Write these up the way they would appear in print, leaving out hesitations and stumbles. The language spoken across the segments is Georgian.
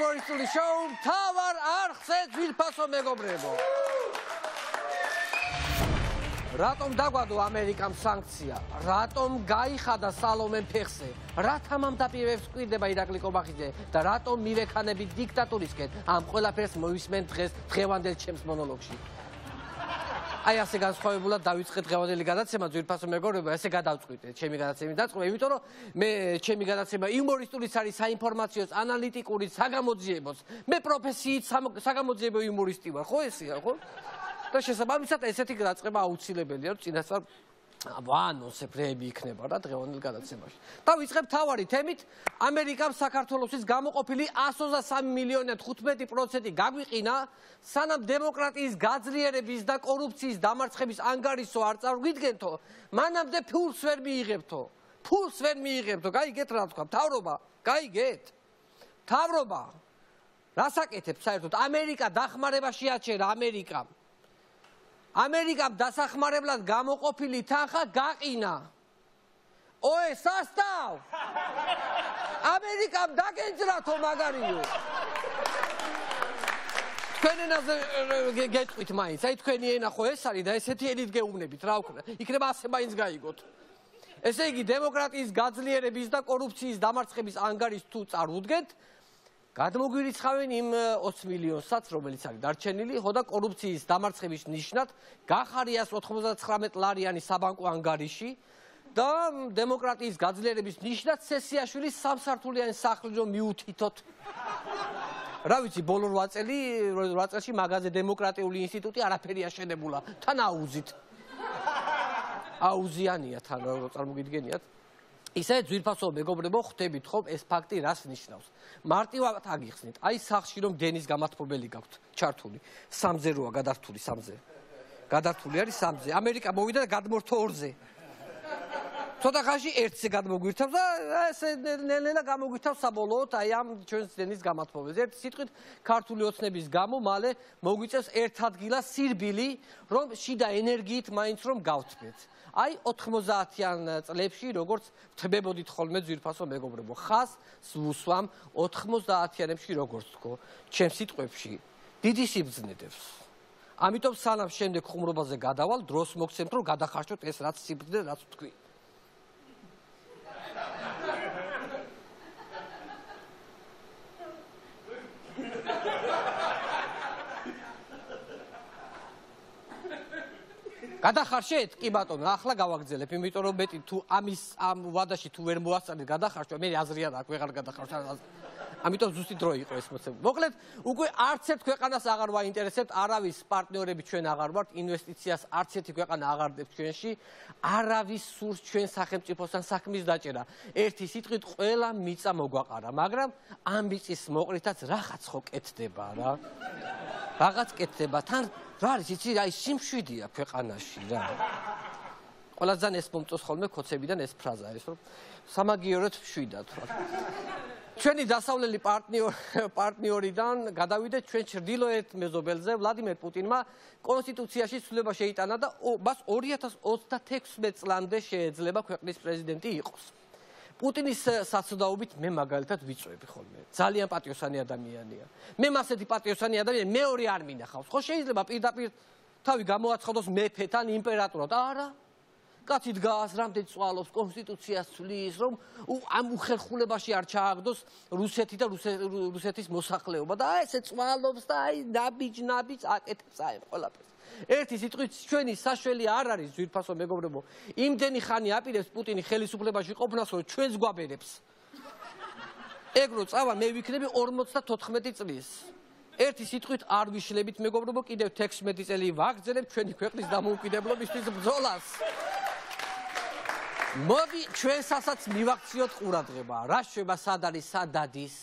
იუმორისტული შოუ მთავარ არხზე ძვირფასო მეგობრებო. რატომ დაგვადო ამერიკამ სანქცია? რატომ გაიხადა სალომე ფეხზე? რატომ ამ დაპირებებს გვირდება ირაკლი კობახიძე და რატომ მივექანებით დიქტატურისკენ? ამ ყველაფერს მოვისმენთ დღეს დღევანდელ ჩემს მონოლოგში. აი ასე განსხვავებულად დავიწყეთ დღევანდელი გადაცემა ძვირფასო მეგობრებო, ესე გადავწყვიტეთ ჩემი გადაცემის დაწყობა, იმიტომ რომ მე ჩემი გადაცემა იუმორისტულიც არის, საინფორმაციოც, ანალიტიკურიც, საგამოძიებოც. მე პროფესიით საგამოძიებო იუმორისტი ვარ, ხო ესეა, ხო? და შესაბამისად ესეთი დაწყება აუცილებელია, რომ წინასწარ ვანონსები იქნება რა დღევანდელ გადაცემაში. დავიწყებ თავარი თემით, ამერიკამ საქართველოსთვის გამოყოფილი 123 მილიონი 15% გაგვიყინა, სანამ დემოკრატიის გაძლიერების და კორუფციის დამარცხების ანგარიშო არ წარგვიდგენთო, მანამდე ფულს ვერ მიიღებთო. ფულს ვერ მიიღებთო, გაიგეთ რა თქვა, მთავრობა, გაიგეთ? მთავრობა, რას აკეთებს საერთოდ? ამერიკა დახმარებაში აჩერა ამერიკამ. ამერიკამ დასახმარებლად გამოყოფილი თანხა გაყინა. ოე, სასტავ! ამერიკამ დაგენძრათო მაგარიო. თქვენ ენაზე გეტყვით მაინც, აი თქვენი ენა ხო ეს არის და ესეთი ენით გეუბნებით, რა ვქნა. იქნება ასე მაინც გაიგოთ. ესე იგი, დემოკრატიის გაძლიერების და კორუფციის დამარცხების ანგარიშს თუ წარუდგენთ, გადმოგვირიცხავენ იმ 20 მილიონსაც, რომელიც არის დარჩენილი, ხო და კორუფციის დამარცხების ნიშნად გახარია 99 ლარიანი საბანკო ანგარიში და დემოკრატიის გაძლიერების ნიშნად სესიაშვილის სამსართულიანი სახლი რომ მიუთითოთ. რა ვიცი, ბოლო 8 წელში მაგაზე დემოკრატიული ინსტიტუტი არაფერი აშენებულა, თან აუზით. აუზიანია თან წარმოგიდგენიათ. ისე ძვირფასო მეგობრებო, ხვდებით ხომ ეს ფაქტი რას ნიშნავს? მარტივად აგიხსნით, აი სახლში რომ დენის გამათბობელი გაქვთ ჩართული, 3-ზე როა გადართული 3-ზე. გადართული არის 3-ზე. ამერიკა მოვიდა და გადმორთო 2-ზე. ცოტა ხანში 1-ზე გადმოგვირთავს და ესე ნელ-ნელა გამოგვირთავს საბოლოოდ აი ამ ჩვენს დენის გამათბობელს. ერთი სიტყვით, ქართული ოცნების გამო მალე მოგვიწევს ერთ ადგილას სირბილი, რომ შიდა ენერგიით მაინც რომ გავთმეთ. აი 90-იან წლებში, როგორც ვთმებოდით ხოლმე ძვირფასო მეგობრებო, ხას ვუსვამ 90-იანებში როგორც თქო, ჩემს სიტყვებში დიდი სიბრძნედებს. ამიტომ სანამ შემდეგ ხუმრობაზე გადავალ, დროს მოგცემთ, რომ გადახარჯოთ ეს რაც სიბრძნე, რაც ვთქვი. გადახარშეთ? კი ბატონო, ახლა გავაგზელებ, იმიტომ რომ მეტი თუ ამ ვადაში თუ ვერ მოასწავლეთ გადახარშვა, მე აზრი არ აქვს, ვეღარ გადახარშვა. ამიტომ ზუსტი დრო იყო ეს მოცემული. მოკლედ, უკვე არც ერთ ქვეყანას აღარ ვაინტერესებთ, არავის პარტნიორები ჩვენ აღარ ვართ, ინვესტიციას არც ერთი ქვეყანა აღარ დებს ჩვენში, არავის სურს ჩვენ სახელმწიფოსთან საქმის დაჭერა. ერთი სიტყვით ყველა მიწა მოგვაყარა, მაგრამ ამ მიწის მოყრითაც რაღაც ხო კეთდება რა. რაღაც კეთდება, თან რა არის იცი, აი სიმშვიდეა ქვეყანაში რა. ყველაზე ძალიან ეს მომწონს ხოლმე ქოცებიდან ეს ფრაზა არის, რომ სამაგიეროდ მშვიდად რა. ჩვენი დასავლელი პარტნიორიდან გადავიდეთ ჩვენ ჩრდილოეთ მეზობელზე, ვლადიმერ პუტინმა კონსტიტუციაში ცვლილება შეიტანა და მას 2036 წლამდე შეეძლება ქვეყნის პრეზიდენტი იყოს. პუტინის საცდაობით მე მაგალითად ვიწვევი ხოლმე. ძალიან პატიოსანი ადამიანია. მე მასეთი პატიოსანი ადამიანი მეორე არ მინახავს. ხო შეიძლება პირდაპირ თავი გამოაცხადოს მეფეთან, იმპერატორად. არა. კაცი დგას, რამდენი წვალობს, კონსტიტუციას ცვლის, რომ ამ უხერხულებაში არ ჩააგდოს რუსეთი და რუსეთის მოსახლეობა და ესე წვალობს და აი ნაბიჯ აკეთებს აი ყველაფერს. ერთი სიტყვით ჩვენი საშველი არ არის ძვირფასო მეგობრებო. იმდენი ხანი აპირებს პუტინი ხელისუფლებაში ყოფნას, რომ ჩვენს გვაბერებს. ეგ რო წავა მე ვიქნები 54 წლის. ერთი სიტყვით არ ვიშლებით მეგობრებო, კიდევ 16 წელი ვაგრძელებ ჩვენი ქვეყნის დამოუკიდებლობისთვის ბრძოლას. მოდი ჩვენსაც მივაქციოთ ყურადღება. რა შვება სად არის, სად დადის?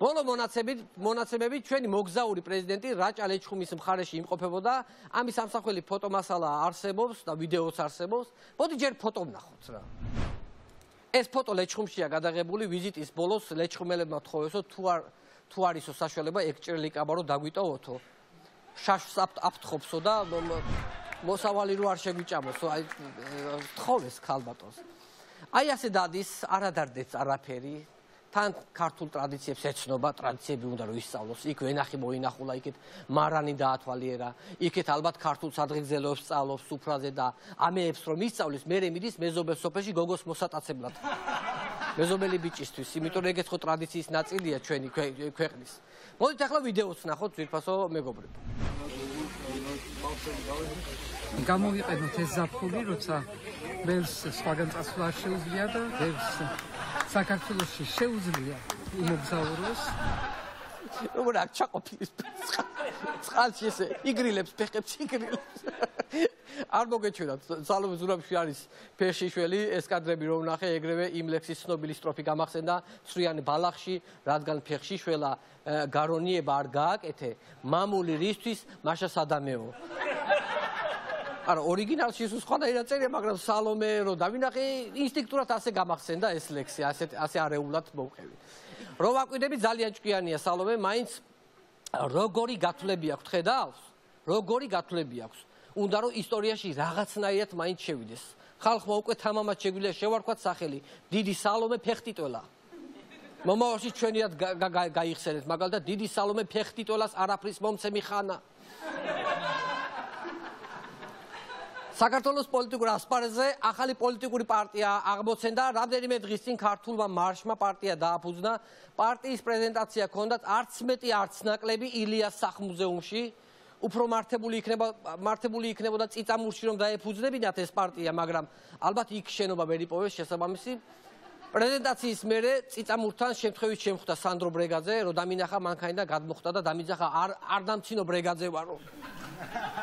ბოლო მონაცემები ჩვენი მოგზაური პრეზიდენტი რაჭა ლეჩხუმის მხარეში იმყოფებოდა, ამის ამსახველი ფოტომასალა არსებობს და ვიდეოც არსებობს. მოდი ჯერ ფოტო ვნახოთ რა. ეს ფოტო ლეჩხუმშია გადაღებული, ვიზიტის ბოლოს ლეჩხუმელებმა თხოვესო თუ არისო საშუალება ეგ ჭრელი კაბარო დაგვიტოვოთო. შაშს აფთხოვსო და მოსავალი რო არ შეგვიჭამოსო, აი თხოვეს ქალბატონს. აი ასე დადის, არ ადარდებს არაფერი. თან ქართულ ტრადიციებს ეცნობა, ტრადიციები უნდა რომ ისწავლოს. იქ ვენახი მოინახულა, იქეთ მარანი დაათვალიერა, იქეთ ალბათ ქართულ სადღეგრძელოებს სწავლობს სუფრაზე და ამეებს რომ ისწავლის, მერე მიდის მეზობელ სოფელში გოგოს მოსატაცებლად. მეზობელი ბიჭისთვის, იმიტომ რომ ეგეც ხო ტრადიციის ნაწილია ჩვენი ქვეყნის. მოდით ახლა ვიდეოც ვნახოთ, ძვირფასო მეგობრებო. გამოვიყენოთ ეს ზაფხული, როცა ბევრს სხვაგან წასვლა არ შეუძლია და ბევრს საქართველოში შეუძლია იმოგზაუროს. როგორ აქ ჩაყოფილის წყალში ესე იგრილებს, ფეხებს იგრილებს. არ მოგეჩვენათ, სალომე ზურაბიშვილი არის ფეხშიშველი, ესკადრები რომ ნახე, ეგრევე იმ ლექსის ცნობილი სტროფი გამახსენდა, ცრიანი ბალახში, რადგან ფეხშიშველა გარონიება არ გააკეთე, მამული რისთვის, მაშა სადამეო. არა, ორიგინალში ის სხვანაირად წერია, მაგრამ სალომე რო დავინახე, ინსტინქტურად ასე გამახსენდა ეს ლექსი, ასე არეულად მოვყევი. რომ ვაკვირდები ძალიან ჭკვიანია სალომე, მაინც როგორი გათვლები აქვს, ხედავს? როგორი გათვლები აქვს? უნდა რომ ისტორიაში რაღაცნაირად მაინც შევიდეს. ხალხმა უკვე თამამად შეგვიძლია შევარქვათ სახელი, დიდი სალომე ფეხტიტველა. მომავალში ჩვენიად გაიხსენეთ, მაგალითად დიდი სალომე ფეხტიტველას არაფრის მომცემი ხანა. საქართველოს პოლიტიკურ ასპარეზზე ახალი პოლიტიკური პარტია აღმოცენდა, რამდენიმე დღის წინ ქართულმა მარშმა პარტია დააფუძნა. პარტიის პრეზენტაცია ჰქონდათ არც მეტი არც ნაკლები ილიას სახლ-მუზეუმში. უფრო მართებული იქნებოდა წიწამურში რომ დაეფუძნებინათ ეს პარტია, მაგრამ ალბათ იქ შენობა ვერ იპოვეს შესაბამისი. პრეზენტაციის მერე წიწამურთან შემთხვევით შემხვდა სანდრო ბრეგაძე, რომ დამინახა მანქანიდან გადმოხდა და დამიძახა არ დამცინო ბრეგაძე ვარო.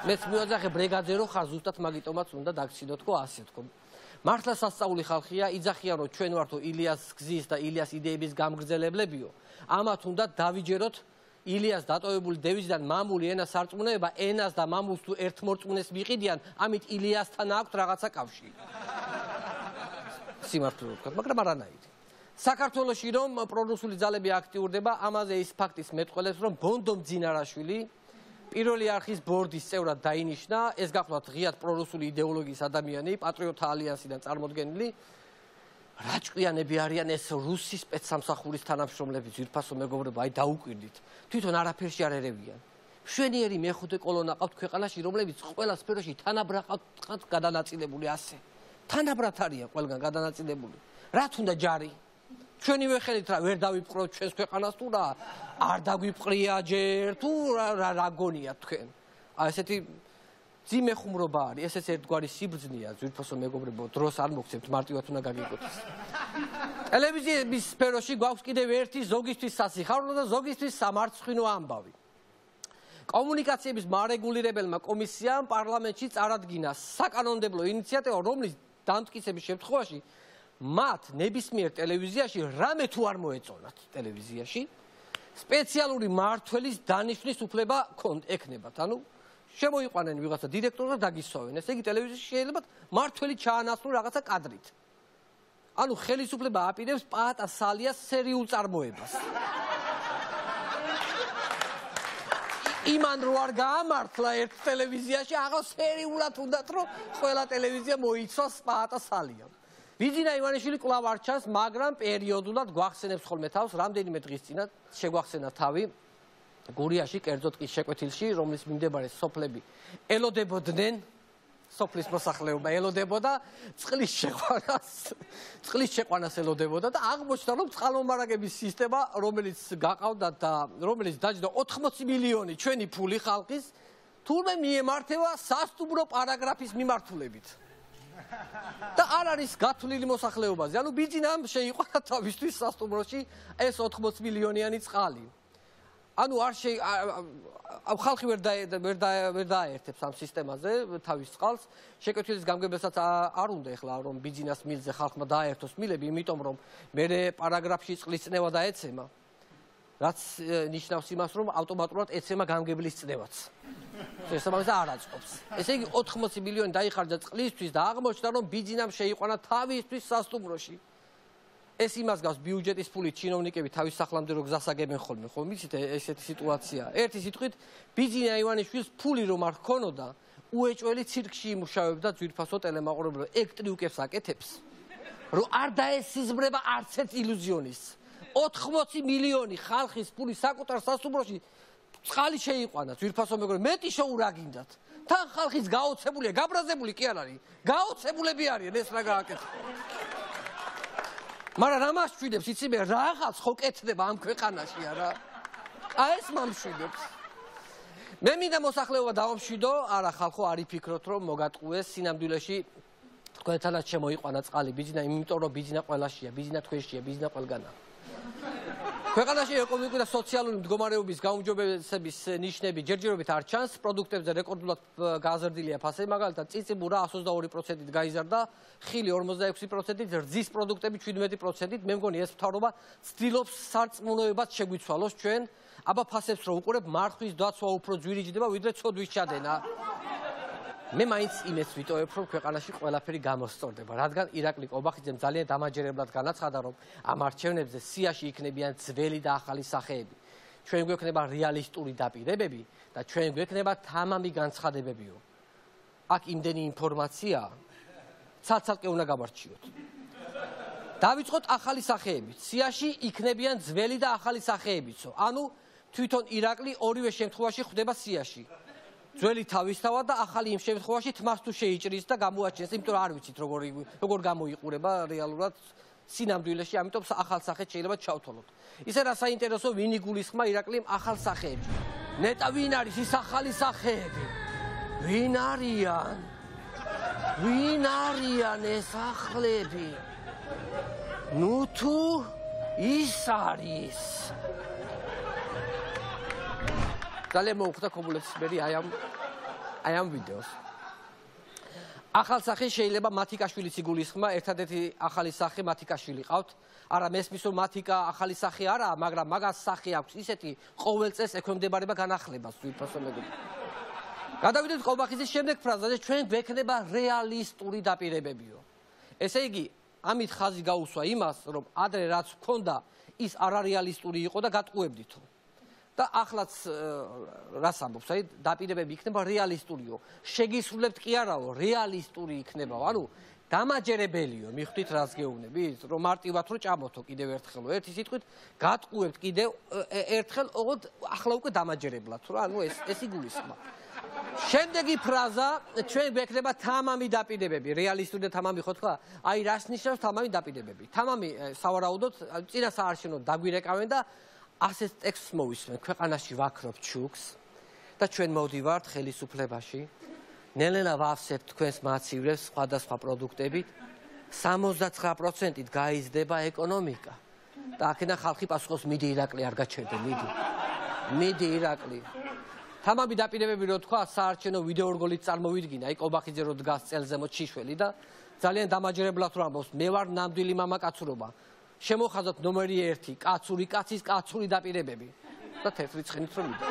მეც მივაძახე ბრეგაძე რო ხარ, ზუსტად მაგიტომაც უნდა დაგცინო თქო, ასე თქო. მართლა სასწაული ხალხია, იძახიან რომ ჩვენ ვართო ილიას გზის და ილიას იდეების გამგრძელებლებიო. ამათ უნდა დავიჯეროთ ილიას დატოვებული დევიზიდან მამული ენა სარწმუნოება, ენას და მამულს თუ ერთ მორწმუნეს მიყიდიან, ამით ილიასთან აქვთ რაღაცა კავშირი. სიმართლე ვთქვათ, მაგრამ არანაირი. საქართველოში რომ პრორუსული ძალები აქტიურდება, ამაზე ის ფაქტის მეტყველებს, რომ ბონდო მძინარაშვილი პირველი არხის ბორდის წევრად დაინიშნა, ეს გახლავთ ღიად პრორუსული იდეოლოგიის ადამიანი, პატრიოტთა ალიანსიდან წარმოდგენილი. რა ჭკვიანები არიან ეს რუსი სპეცსამსახურის თანამშრომლები, ძვირფასო მეგობრებო, აი დაუკვირდით. თვითონ არაფერში არ ერევიან. მშვენიერი მეხუთე კოლონა ყავთ ქვეყანაში, რომლებიც ყველა სფეროში თანაბრად ყავთ გადანაწილებული ასე. თანაბრად არიან ყველგან გადანაწილებული. რათ უნდა ჯარი? ჩვენივე ხელით რა ვერ დავიპყროთ ჩვენს ქვეყანას თუ რა? არ დაგვიპყრია ჯერ თუ რა გონიათ თქვენ? აი ესეთი ძიმე ხუმრობა არის, ესეც ერთგვარი სიბრძნეა, ძვირფასო მეგობრებო, დროს არ მოგცემთ, მარტივად უნდა გაგიგოთ. ტელევიზიების სფეროში გვაქვს კიდევ ერთი ზოგისთვის სასიხარულო და ზოგისთვის სამარცხვინო ამბავი. კომუნიკაციების მარეგულირებელმა კომისიამ პარლამენტში წარადგინა საკანონმდებლო ინიციატივა, რომლის დამტკიცების შემთხვევაში მათ ნებისმიერ ტელევიზიაში რამე თუ არ მოეწონათ ტელევიზიაში, სპეციალური მმართველის დანიშვნის უფლება ექნებათ. ანუ შემოიყვანენ ვიღაცა დირექტორი და დაგისვავენ. ესე იგი ტელევიზიაში შეიძლება მმართველი ჩაანაცვლონ რაღაცა კადრით. ანუ ხელისუფლება აპირებს პაატა სალიას სერიულ წარმოებას. იმან რო არ გაამართლა ერთ ტელევიზიაში, ახლა სერიულად უნდათ რომ ყველა ტელევიზია მოიცვას პაატა სალიამ. ბიძინა ივანიშვილი კვლავ არ ჩანს, მაგრამ პერიოდულად გვახსენებს ხოლმე თავს, რამდენიმე დღის წინათ შეგვახსენა თავი გურიაში, კერძოდ კი შეკვეთილში, რომლის მიმდებარე სოფლები ელოდებოდნენ, სოფლის მოსახლეობა ელოდებოდა წყლის შეყვანას ელოდებოდა და აღმოჩნდა, რომ წყალმომარაგების სისტემა, რომელიც გაყავდა და რომელიც დაჯდა 80 მილიონი ჩვენი ფული ხალხის, თურმე მიემართება სასტუმრო პარაგრაფის მიმართულებით. და არ არის გათვლილი მოსახლეობაზე. ანუ ბიძინამ შეიყვანა თავისთვის სასტუმროში ეს 80 მილიონიანი წყალი. ანუ ხალხი ვერ დააერთებს ამ სისტემაზე თავის წყალს. შეკვეთილის გამგებელსაც არ უნდა ეხლა რომ ბიძინას მილზე ხალხმა დააერთოს მილები, იმიტომ რომ მერე პარაგრაფში წყლის წნევა დაეცემა, რაც ნიშნავს იმას, რომ ავტომატურად ეცემა გამგებლის წნევაც. შესაბამისად არ აწყობს. ესე იგი 80 მილიონი დაიხარჯა წყლისთვის და აღმოჩნდა, რომ ბიძინამ შეიყვანა თავისთვის სასტუმროში. ეს იმას გავს ბიუჯეტის ფულით ჩინოვნიკები თავის სახლამდე რო გზას აგებენ ხოლმე, ხო ვიცით ესეთი სიტუაცია. ერთი სიტყვით ბიძინა ივანიშვილს ფული რომ არ ჰქონოდა, უეჭველი ცირკში იმუშავებდა ძვირფასო ტელემაყურებლობა, ეგ ტრიუკებს აკეთებს, რომ არ დაესიზმრება არც ერთ ილუზიონისტს. 80 მილიონი ხალხის ფული საკუთარ სასტუმროში წყალი შეიყვანა ძვირფასო მეგობრებო მეტი შოუ რა გინდათ თან ხალხის გაოცებულია გაბრაზებული კი არ არის გაოცებულები არიან ეს რა გააკეთა მაგრამ რა მასშვიდებს იცი მე რაღაც ხო კეთდება ამ ქვეყანაში არა აი ეს მომშვიდებს მე მინდა მოსახლეობა დავამშვიდო არა ხალხო არ იფიქროთ რომ მოგატყუეს სინამდვილეში თქვენთანაც შემოიყვანა წყალი ბიზნა იმიტომ რომ ბიზნა ყველაშია ბიზნა თქვენშია ბიზნა ყველგანა ქვეყანაში ეკონომიკური და სოციალური მდგომარეობის გაუმჯობესების ნიშნები ჯერჯერობით არ ჩანს პროდუქტებზე რეკორდულად გაზრდილია ფასები მაგალითად წიწიბურა 122%-ით გაიზარდა ხილი 46%-ით რძის პროდუქტები 17%-ით მე მგონი ეს მთავრობა ცდილობს სარწმუნოებად შეგვიცვალოს ჩვენ აბა ფასებს რო უყურებ მარხვის დაცვა უფრო ძვირიჯდება ვიდრე ცოდვის ჩადენა მე მაინც იმეც ვიტოვებ რომ ქვეყანაში ყველაფერი გამოსწორდება რადგან ირაკლი ყობახიძემ ძალიან დამაჯერებლად განაცხადა რომ ამ არჩევნებზე სიაში იქნებიან ძველი და ახალი სახეები ჩვენ გვექნება რეალისტური დაპირებები და ჩვენ გვექნება თამამი განცხადებებიო აქ იმდენი ინფორმაცია ცალ-ცალკე უნდა გავარჩიოთ დავიწყოთ ახალი სახეებით სიაში იქნებიან ძველი და ახალი სახეებიცო ანუ თვითონ ირაკლი ორივე შემთხვევაში ხვდება სიაში ძველი თავისთავად და ახალი იმ შემთხვევაში თმას თუ შეიჭრის და გამოაჩენს, იმიტომ რომ არ ვიცით როგორ გამოიყურება რეალურად სინამდვილეში, ამიტომ ახალ სახედ შეიძლება ჩავთვალოთ. ისე რა საინტერესო ვინ იგულისხმა ირაკლიმ ახალ სახეებში. ნეტა ვინ არის ის ახალი სახეები? ვინ არიან? ვინ არიან ეს ახლები? ნუ თუ ის არის ძალიან მოუხდა კომულებს მერი აი ამ ვიდეოს. ახალ სახე შეიძლება მათიკაშვილიც იგულისხმა, ერთადერთი ახალი სახე მათიკაშვილი ყავთ. არა მესმის რომ მათიკა ახალი სახე არაა, მაგრამ მაგას სახე აქვს ისეთი ყოველ წელს ექვემდებარება განახლებას ძვირფასო მეგობრებო. გადავიდეთ ყობახიძის შემდეგ ფრაზაზე, ჩვენ გვექნება რეალისტური დაპირებებიო. ესე იგი, ამით ხაზი გაუსვა იმას, რომ ადრე რაც გქონდა, ის არარეალისტური იყო და გატყუებდითო. და ახლაც რას ამბობს, აი დაპირებები იქნება რეალისტურიო. შეგისრულებთ კი არაო, რეალისტური იქნება, ანუ დამაჯერებელიო, მიხვდით რას გეუბნებით, რომ მარტივად რო ჭამოთო კიდევ ერთხელო. ერთი სიტყვით გატყუებთ კიდევ ერთხელ, ოღონდ ახლა უკვე დამაჯერებლად, რა, ანუ ეს იგულისხმა. შემდეგი ფრაზა, ჩვენ გვექნება თამამი დაპირებები, რეალისტური და თამამი ხო თქვა? აი რას ნიშნავს თამამი დაპირებები? თამამი სავარაუდოდ წინა საარჩევნო დაგვირეკავენ და ასეთ ტექსტს მოვისმენ, ქვეყანაში ვაქრობ ჩუქს და ჩვენ მოვდივართ ხელისუფლებაში. ნელ-ნელა ვავსებთ თქვენს მაცივებს სხვადასხვა პროდუქტებით, 79%-ით გაიზრდება ეკონომიკა. და აქედან ხალხი პასუხობს, მიდი ირაკლი არ გაჩერდე, მიდი ირაკლი. თამამი დაპირებები რო თქვა, საარჩევნო ვიდეო რგოლით წარმოვიდგინა, აი ყობახიძე რო დგას წელზემოთ შიშველი და ძალიან დამაჯერებლად რო ამბობს, მე ვარ ნამდვილი მამაკაცურობა. შემოხაზოთ ნომერი 1, კაცური კაცის კაცური დაპირებები და თეთრი ცხენით რომ მიდე.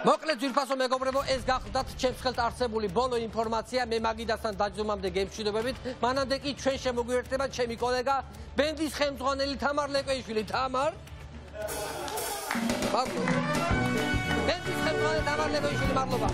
მოკლედ ძვირფასო მეგობრებო, ეს გახლდათ ჩემს ხელთ არსებული ბოლო ინფორმაცია, მე მაგიდასთან დაჯდომამდე გემშვიდობებით, მანამდე კი ჩვენ შემოგვიერთდება ჩემი კოლეგა, ბენდის ხელმძღვანელი თამარ ლეკვეიშვილი. თამარ. მადლობა. ბენდის ხელმძღვანელი თამარ ლეკვეიშვილი, მადლობა.